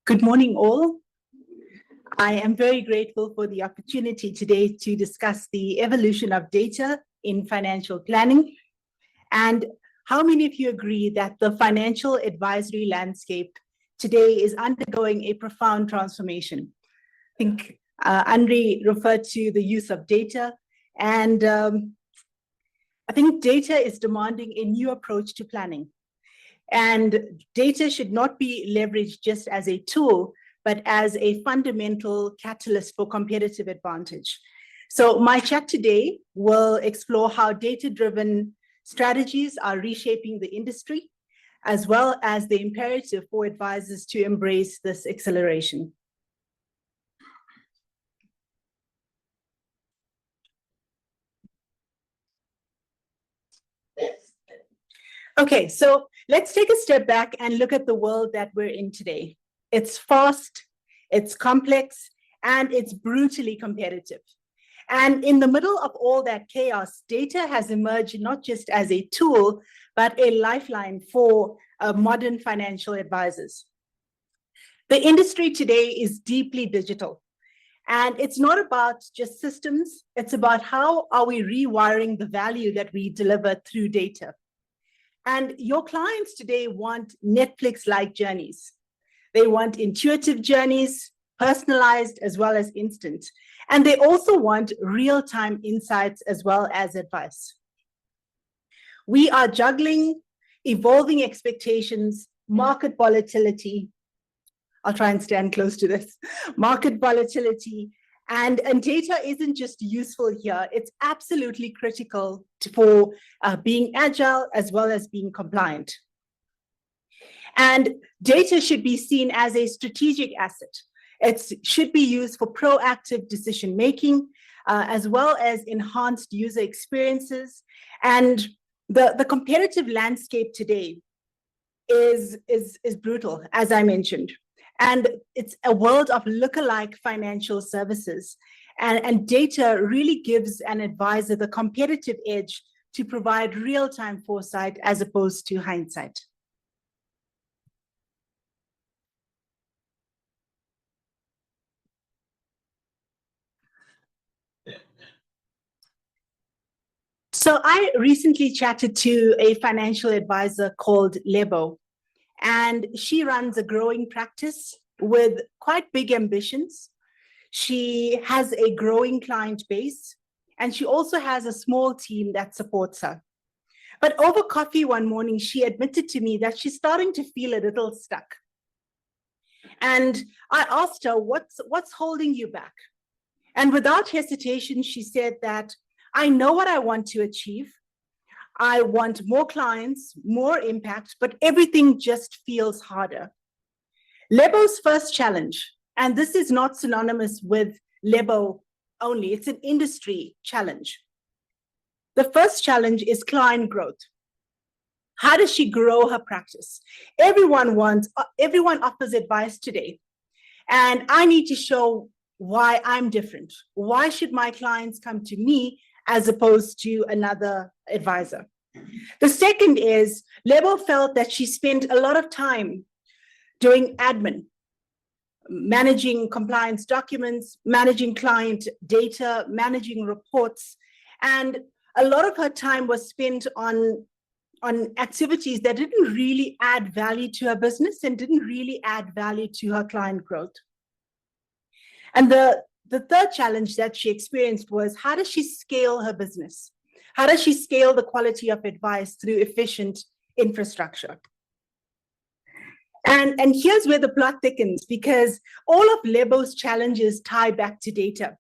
Good morning, all. I am very grateful for the opportunity today to discuss the evolution of data in financial planning. And how many of you agree that the financial advisory landscape today is undergoing a profound transformation? I think Andre referred to the use of data, and I think data is demanding a new approach to planning. And data should not be leveraged just as a tool, but as a fundamental catalyst for competitive advantage. So my chat today will explore how data-driven strategies are reshaping the industry, as well as the imperative for advisors to embrace this acceleration. Okay, so let's take a step back and look at the world that we're in today. It's fast, it's complex, and it's brutally competitive. And in the middle of all that chaos, data has emerged not just as a tool, but a lifeline for modern financial advisors. The industry today is deeply digital. And it's not about just systems, it's about how are we rewiring the value that we deliver through data. And your clients today want Netflix-like journeys. They want intuitive journeys, personalized as well as instant. And they also want real-time insights as well as advice. We are juggling evolving expectations, market volatility. I'll try and stand close to this. Market volatility. And data isn't just useful here, it's absolutely critical for being agile as well as being compliant. And data should be seen as a strategic asset. It should be used for proactive decision-making, as well as enhanced user experiences. And the competitive landscape today is brutal, as I mentioned. And it's a world of lookalike financial services. And data really gives an advisor the competitive edge to provide real-time foresight as opposed to hindsight. So I recently chatted to a financial advisor called Lebo. And she runs a growing practice with quite big ambitions. She has a growing client base, and she also has a small team that supports her. But over coffee one morning, she admitted to me that she's starting to feel a little stuck. And I asked her, what's holding you back? And without hesitation, she said that I know what I want to achieve. I want more clients, more impact, but everything just feels harder. Lebo's first challenge, and this is not synonymous with Lebo only, it's an industry challenge. The first challenge is client growth. How does she grow her practice? Everyone offers advice today. And I need to show why I'm different. Why should my clients come to me as opposed to another advisor? The second is, Lebo felt that she spent a lot of time doing admin, managing compliance documents, managing client data, managing reports, and a lot of her time was spent on activities that didn't really add value to her business and didn't really add value to her client growth. And the third challenge that she experienced was, how does she scale her business? How does she scale the quality of advice through efficient infrastructure? And here's where the plot thickens, because all of Lebo's challenges tie back to data.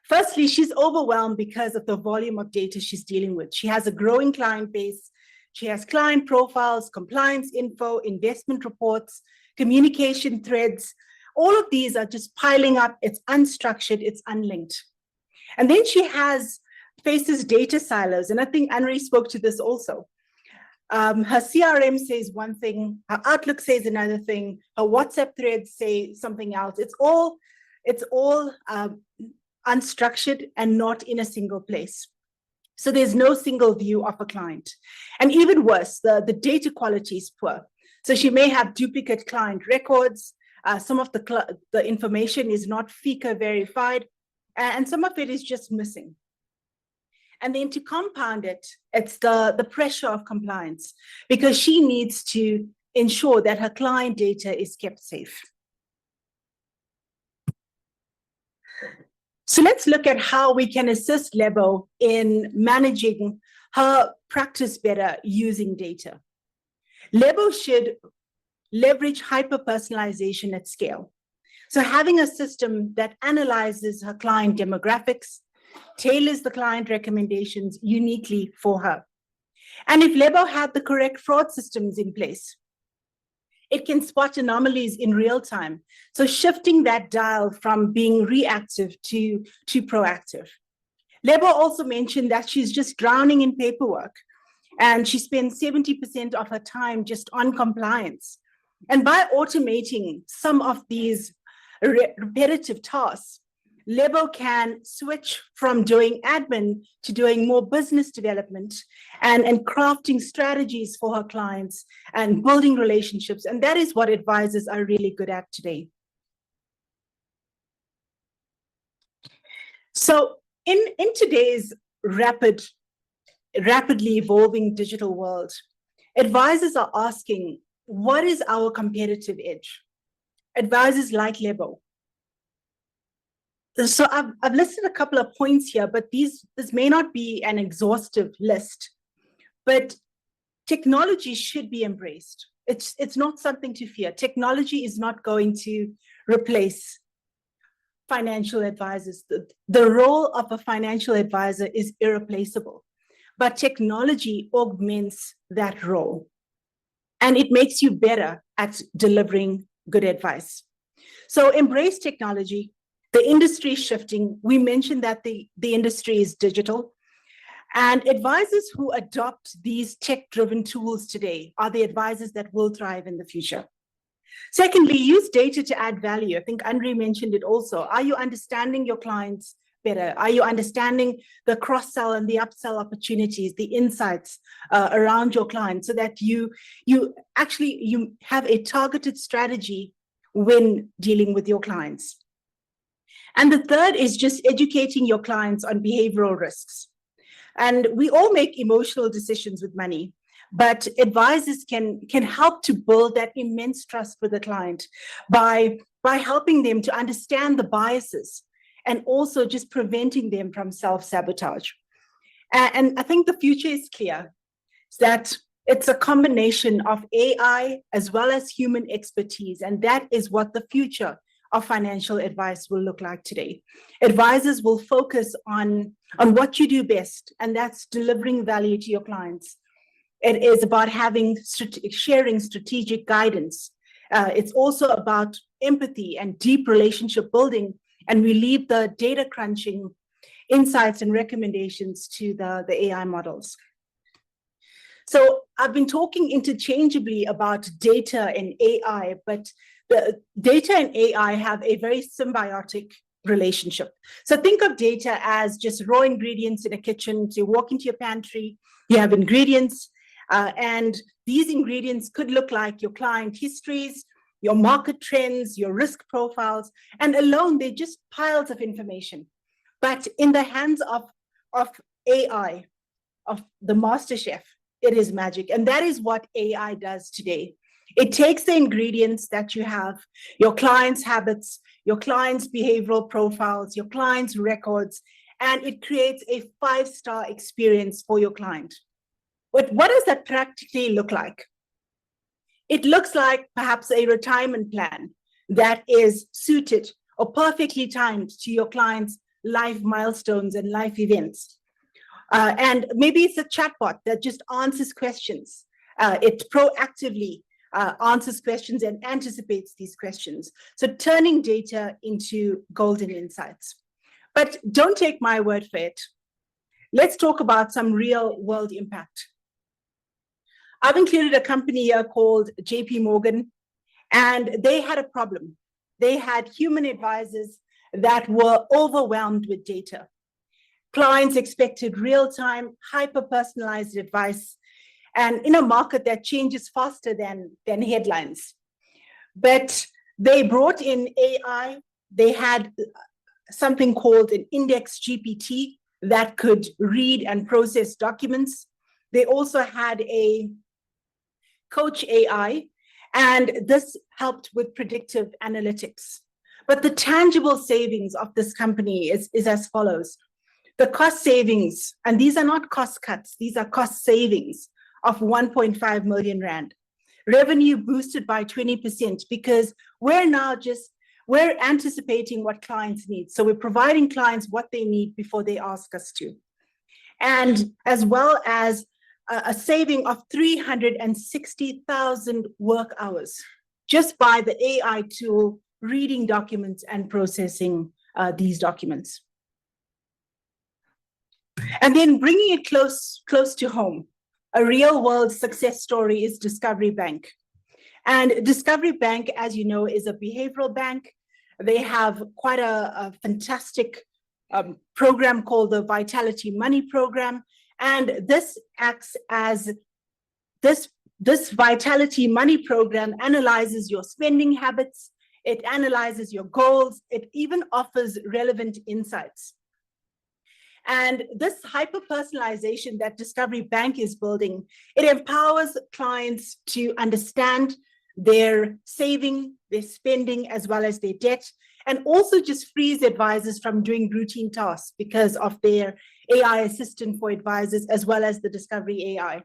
Firstly, she's overwhelmed because of the volume of data she's dealing with. She has a growing client base. She has client profiles, compliance info, investment reports, communication threads. All of these are just piling up. It's unstructured, it's unlinked. And then she faces data silos. And I think Anne-Marie spoke to this also. Her CRM says one thing, her Outlook says another thing, her WhatsApp threads say something else. It's all unstructured and not in a single place. So there's no single view of a client. And even worse, the data quality is poor. So she may have duplicate client records. Some of the information is not FICA verified, and some of it is just missing. And then to compound it, it's the pressure of compliance, because she needs to ensure that her client data is kept safe. So let's look at how we can assist Lebo in managing her practice better using data. Lebo should leverage hyper-personalization at scale. So having a system that analyzes her client demographics, tailors the client recommendations uniquely for her. And if Lebo had the correct fraud systems in place, it can spot anomalies in real time. So shifting that dial from being reactive to proactive. Lebo also mentioned that she's just drowning in paperwork, and she spends 70% of her time just on compliance. And by automating some of these repetitive tasks, Lebo can switch from doing admin to doing more business development and crafting strategies for her clients and building relationships. And that is what advisors are really good at today. So in today's rapidly evolving digital world, advisors are asking, what is our competitive edge? Advisors like Lebo. So I've listed a couple of points here, but this may not be an exhaustive list, but technology should be embraced. It's not something to fear. Technology is not going to replace financial advisors. The role of a financial advisor is irreplaceable, but technology augments that role, and it makes you better at delivering good advice. So embrace technology. The industry is shifting. We mentioned that the industry is digital, and advisors who adopt these tech-driven tools today are the advisors that will thrive in the future. Secondly, use data to add value. I think Andre mentioned it also. Are you understanding your clients better? Are you understanding the cross-sell and the upsell opportunities, the insights around your clients, so that you have a targeted strategy when dealing with your clients? And the third is just educating your clients on behavioral risks. And we all make emotional decisions with money, but advisors can help to build that immense trust with the client by helping them to understand the biases and also just preventing them from self-sabotage. And I think the future is clear, that it's a combination of AI as well as human expertise, and that is what the future of financial advice will look like today. Advisors will focus on what you do best, and that's delivering value to your clients. It is about sharing strategic guidance. It's also about empathy and deep relationship building, and we leave the data crunching insights and recommendations to the AI models. So I've been talking interchangeably about data and AI, but the data and AI have a very symbiotic relationship. So think of data as just raw ingredients in a kitchen. So you walk into your pantry, you have ingredients, and these ingredients could look like your client histories, your market trends, your risk profiles, and alone they're just piles of information. But in the hands of AI, of the master chef, it is magic. And that is what AI does today. It takes the ingredients that you have, your clients' habits, your clients' behavioral profiles, your clients' records, and it creates a 5-star experience for your client. But what does that practically look like? It looks like perhaps a retirement plan that is suited or perfectly timed to your client's life milestones and life events. And maybe it's a chatbot that just answers questions. It proactively answers questions and anticipates these questions. So turning data into golden insights. But don't take my word for it. Let's talk about some real world impact. I've included a company here called JP Morgan, and they had a problem. They had human advisors that were overwhelmed with data. Clients expected real-time, hyper-personalized advice, and in a market that changes faster than headlines. But they brought in AI. They had something called an index GPT that could read and process documents. They also had a coach AI, and this helped with predictive analytics. But the tangible savings of this company is as follows. The cost savings, and these are not cost cuts, these are cost savings of 1.5 million Rand. Revenue boosted by 20% because we're anticipating what clients need. So we're providing clients what they need before they ask us to. And as well as a saving of 360,000 work hours just by the AI tool reading documents and processing these documents. And then bringing it close to home, a real world success story is Discovery Bank. And Discovery Bank, as you know, is a behavioral bank. They have quite a fantastic program called the Vitality Money Program. And this acts as, this Vitality Money Program analyzes your spending habits, it analyzes your goals, it even offers relevant insights. And this hyper-personalization that Discovery Bank is building, it empowers clients to understand their saving, their spending, as well as their debt, and also just frees advisors from doing routine tasks because of their AI assistant for advisors, as well as the Discovery AI.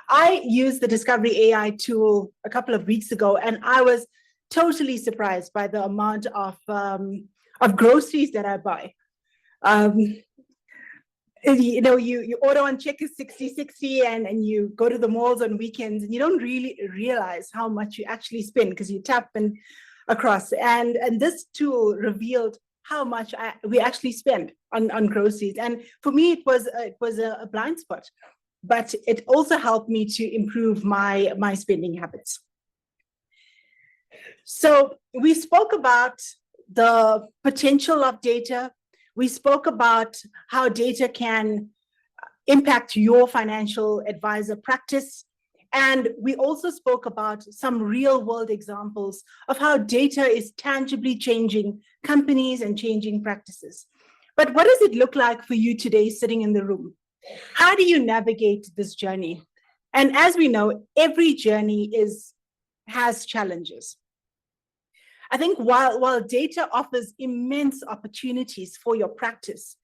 I used the Discovery AI tool a couple of weeks ago, and I was totally surprised by the amount of groceries that I buy. You order on Checkers 60/60 and you go to the malls on weekends and you don't really realize how much you actually spend because you tap and across. And this tool revealed how much we actually spend on groceries. And for me, it was a blind spot, but it also helped me to improve my spending habits. So we spoke about the potential of data. We spoke about how data can impact your financial advisor practice. And we also spoke about some real world examples of how data is tangibly changing companies and changing practices. But what does it look like for you today sitting in the room? How do you navigate this journey? And as we know, every journey has challenges. I think while data offers immense opportunities for your practice,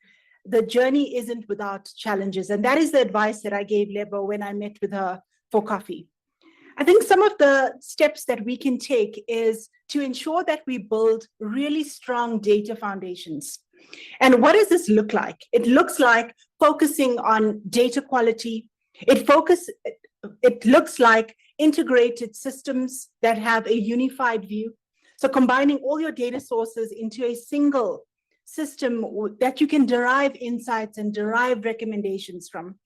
the journey isn't without challenges. And that is the advice that I gave Lebo when I met with her for coffee. I think some of the steps that we can take is to ensure that we build really strong data foundations. And what does this look like? It looks like focusing on data quality. It looks like integrated systems that have a unified view. So combining all your data sources into a single system that you can derive insights and derive recommendations from.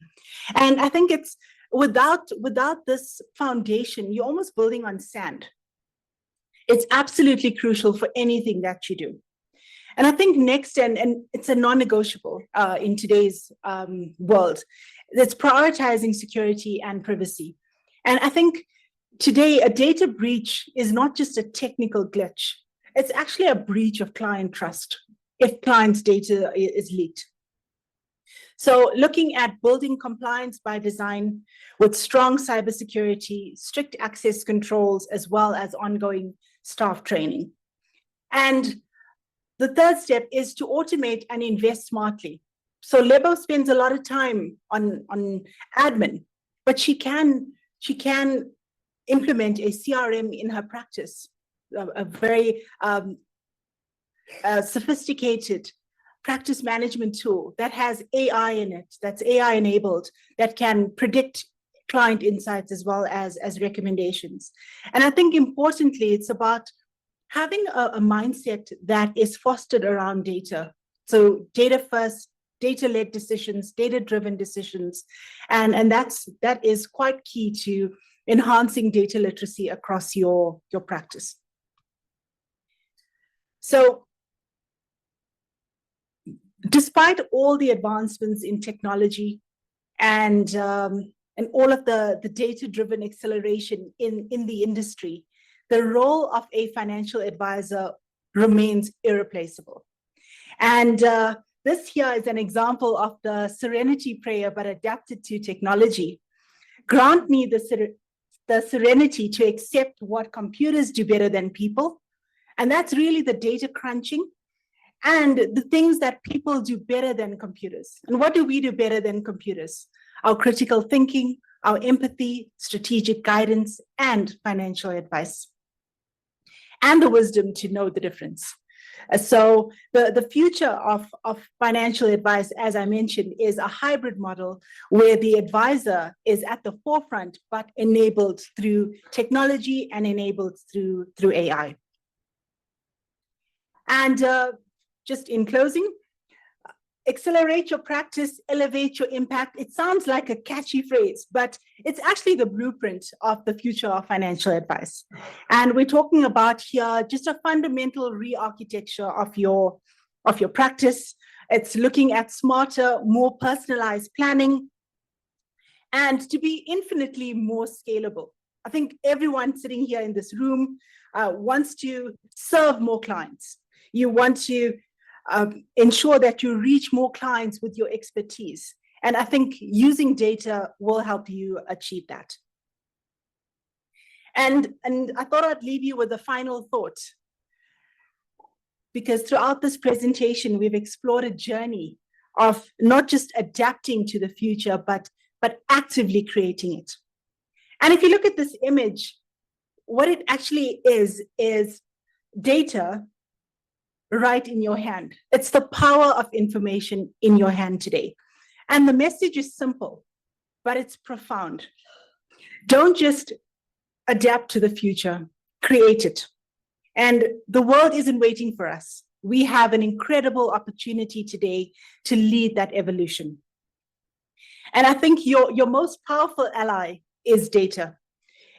And I think it's without this foundation, you're almost building on sand. It's absolutely crucial for anything that you do. And I think next, and it's a non-negotiable in today's world, it's prioritizing security and privacy. And I think today, a data breach is not just a technical glitch. It's actually a breach of client trust if client's data is leaked. So looking at building compliance by design with strong cybersecurity, strict access controls, as well as ongoing staff training. And the third step is to automate and invest smartly. So Lebo spends a lot of time on admin, but she can implement a CRM in her practice, a very sophisticated practice management tool that has AI in it, that's AI enabled, that can predict client insights as well as recommendations. And I think importantly, it's about having a mindset that is fostered around data. So data first, data-led decisions, data-driven decisions. And that is quite key to enhancing data literacy across your practice. So despite all the advancements in technology and and all of the data-driven acceleration in the industry, the role of a financial advisor remains irreplaceable. And this here is an example of the serenity prayer, but adapted to technology. Grant me the serenity to accept what computers do better than people. And that's really the data crunching and the things that people do better than computers. And what do we do better than computers? Our critical thinking, our empathy, strategic guidance, and financial advice, and the wisdom to know the difference. So the future of financial advice, as I mentioned, is a hybrid model where the advisor is at the forefront, but enabled through technology and enabled through AI. And just in closing, accelerate your practice, elevate your impact. It sounds like a catchy phrase, but it's actually the blueprint of the future of financial advice. And we're talking about here just a fundamental re-architecture of your practice. It's looking at smarter, more personalized planning, and to be infinitely more scalable. I think everyone sitting here in this room wants to serve more clients. You want to ensure that you reach more clients with your expertise. And I think using data will help you achieve that. And I thought I'd leave you with a final thought, because throughout this presentation, we've explored a journey of not just adapting to the future, but actively creating it. And if you look at this image, what it actually is data right in your hand. It's the power of information in your hand today. And the message is simple, but it's profound. Don't just adapt to the future, create it. And the world isn't waiting for us. We have an incredible opportunity today to lead that evolution. And I think your most powerful ally is data.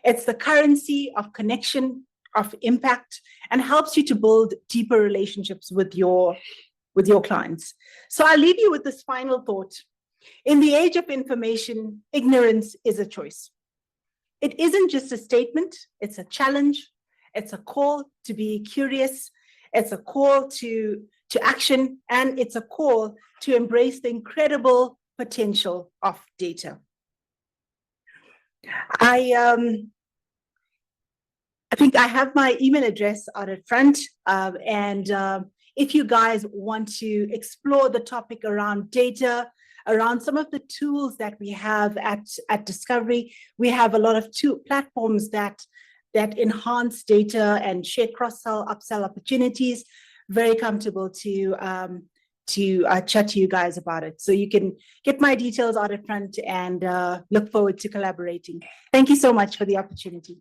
It's the currency of connection, of impact, and helps you to build deeper relationships with your clients. So I'll leave you with this final thought. In the age of information, ignorance is a choice. It isn't just a statement, it's a challenge. It's a call to be curious. It's a call to action, and it's a call to embrace the incredible potential of data. I think I have my email address out at front, and if you guys want to explore the topic around data, around some of the tools that we have at Discovery, we have a lot of platforms that enhance data and share cross-sell, upsell opportunities. Very comfortable to chat to you guys about it. So you can get my details out at front, and look forward to collaborating. Thank you so much for the opportunity.